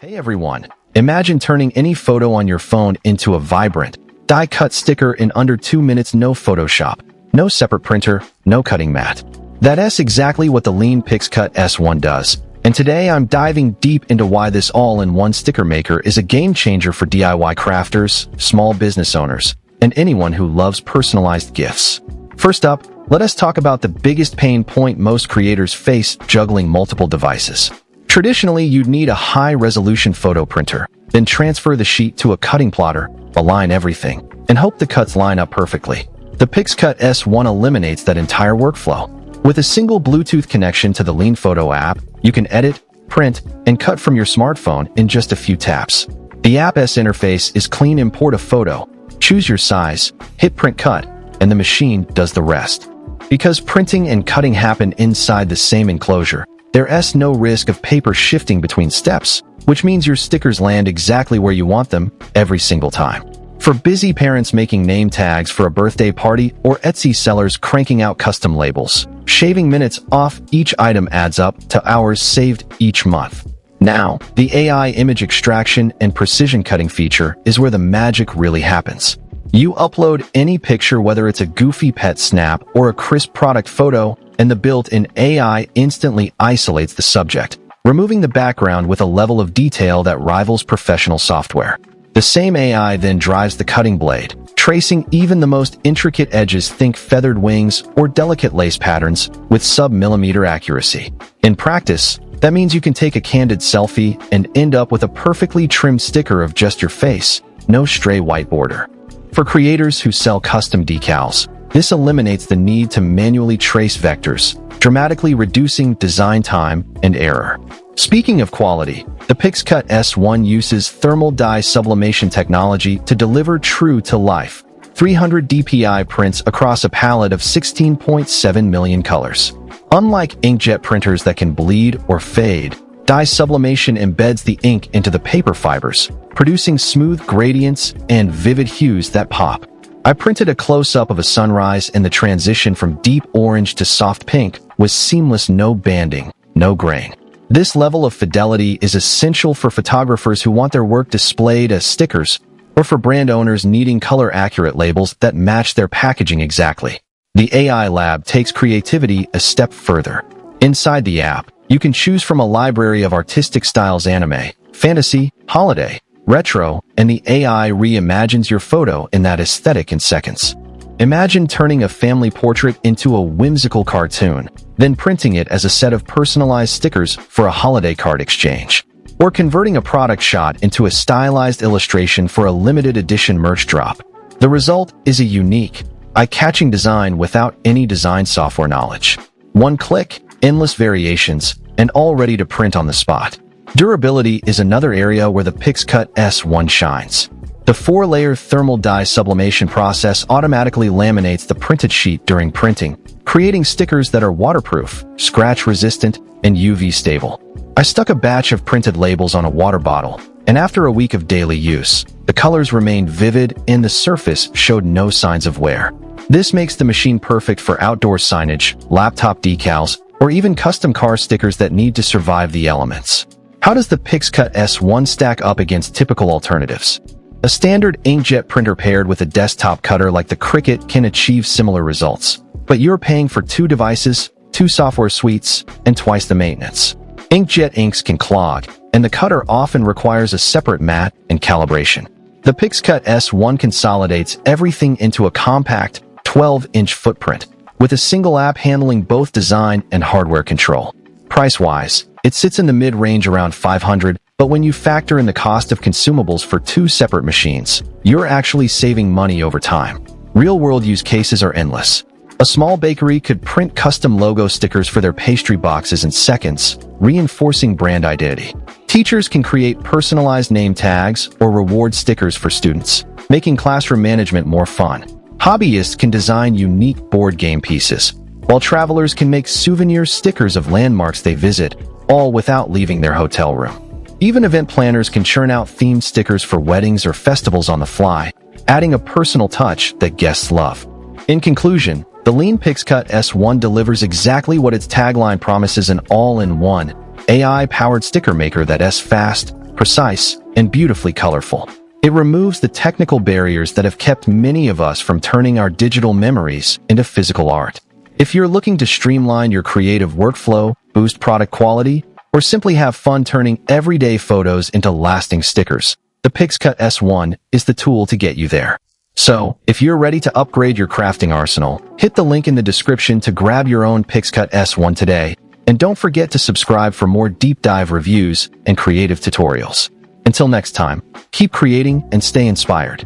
Hey everyone, imagine turning any photo on your phone into a vibrant, die-cut sticker in under 2 minutes. No Photoshop, no separate printer, no cutting mat. That's exactly what the Liene PixCut S1 does. And today I'm diving deep into why this all-in-one sticker maker is a game changer for DIY crafters, small business owners, and anyone who loves personalized gifts. First up, let us talk about the biggest pain point most creators face: juggling multiple devices. Traditionally, you'd need a high-resolution photo printer, then transfer the sheet to a cutting plotter, align everything, and hope the cuts line up perfectly. The PixCut S1 eliminates that entire workflow. With a single Bluetooth connection to the Liene Photo app, you can edit, print, and cut from your smartphone in just a few taps. The app's interface is clean. Import a photo, choose your size, hit print cut, and the machine does the rest. Because printing and cutting happen inside the same enclosure, there's no risk of paper shifting between steps, which means your stickers land exactly where you want them every single time. For busy parents making name tags for a birthday party or Etsy sellers cranking out custom labels, shaving minutes off each item adds up to hours saved each month. Now, the AI image extraction and precision cutting feature is where the magic really happens. You upload any picture, whether it's a goofy pet snap or a crisp product photo, and the built-in AI instantly isolates the subject, removing the background with a level of detail that rivals professional software. The same AI then drives the cutting blade, tracing even the most intricate edges, think feathered wings or delicate lace patterns, with sub-millimeter accuracy. In practice, that means you can take a candid selfie and end up with a perfectly trimmed sticker of just your face, no stray white border. For creators who sell custom decals, this eliminates the need to manually trace vectors, dramatically reducing design time and error. Speaking of quality, the PixCut S1 uses thermal dye sublimation technology to deliver true-to-life 300 dpi prints across a palette of 16.7 million colors. Unlike inkjet printers that can bleed or fade, dye sublimation embeds the ink into the paper fibers, producing smooth gradients and vivid hues that pop. I printed a close-up of a sunrise, and the transition from deep orange to soft pink was seamless. No banding, no grain. This level of fidelity is essential for photographers who want their work displayed as stickers, or for brand owners needing color-accurate labels that match their packaging exactly. The AI Lab takes creativity a step further. Inside the app, you can choose from a library of artistic styles: anime, fantasy, holiday, retro, and the AI reimagines your photo in that aesthetic in seconds. Imagine turning a family portrait into a whimsical cartoon, then printing it as a set of personalized stickers for a holiday card exchange. Or converting a product shot into a stylized illustration for a limited edition merch drop. The result is a unique, eye-catching design without any design software knowledge. One click, endless variations, and all ready to print on the spot. Durability is another area where the PixCut S1 shines. The 4-layer thermal dye sublimation process automatically laminates the printed sheet during printing, creating stickers that are waterproof, scratch-resistant, and UV-stable. I stuck a batch of printed labels on a water bottle, and after a week of daily use, the colors remained vivid and the surface showed no signs of wear. This makes the machine perfect for outdoor signage, laptop decals, or even custom car stickers that need to survive the elements. How does the PixCut S1 stack up against typical alternatives? A standard inkjet printer paired with a desktop cutter like the Cricut can achieve similar results, but you're paying for 2 devices, 2 software suites, and twice the maintenance. Inkjet inks can clog, and the cutter often requires a separate mat and calibration. The PixCut S1 consolidates everything into a compact 12-inch footprint, with a single app handling both design and hardware control. Price-wise, it sits in the mid-range around $500, but when you factor in the cost of consumables for 2 separate machines, you're actually saving money over time. Real-world use cases are endless. A small bakery could print custom logo stickers for their pastry boxes in seconds, reinforcing brand identity. Teachers can create personalized name tags or reward stickers for students, making classroom management more fun. Hobbyists can design unique board game pieces, while travelers can make souvenir stickers of landmarks they visit, all without leaving their hotel room. Even event planners can churn out themed stickers for weddings or festivals on the fly, adding a personal touch that guests love. In conclusion, the Liene PixCut S1 delivers exactly what its tagline promises: an all-in-one, AI-powered sticker maker that's fast, precise, and beautifully colorful. It removes the technical barriers that have kept many of us from turning our digital memories into physical art. If you're looking to streamline your creative workflow, boost product quality, or simply have fun turning everyday photos into lasting stickers, the PixCut S1 is the tool to get you there. So, if you're ready to upgrade your crafting arsenal, hit the link in the description to grab your own PixCut S1 today, and don't forget to subscribe for more deep dive reviews and creative tutorials. Until next time, keep creating and stay inspired.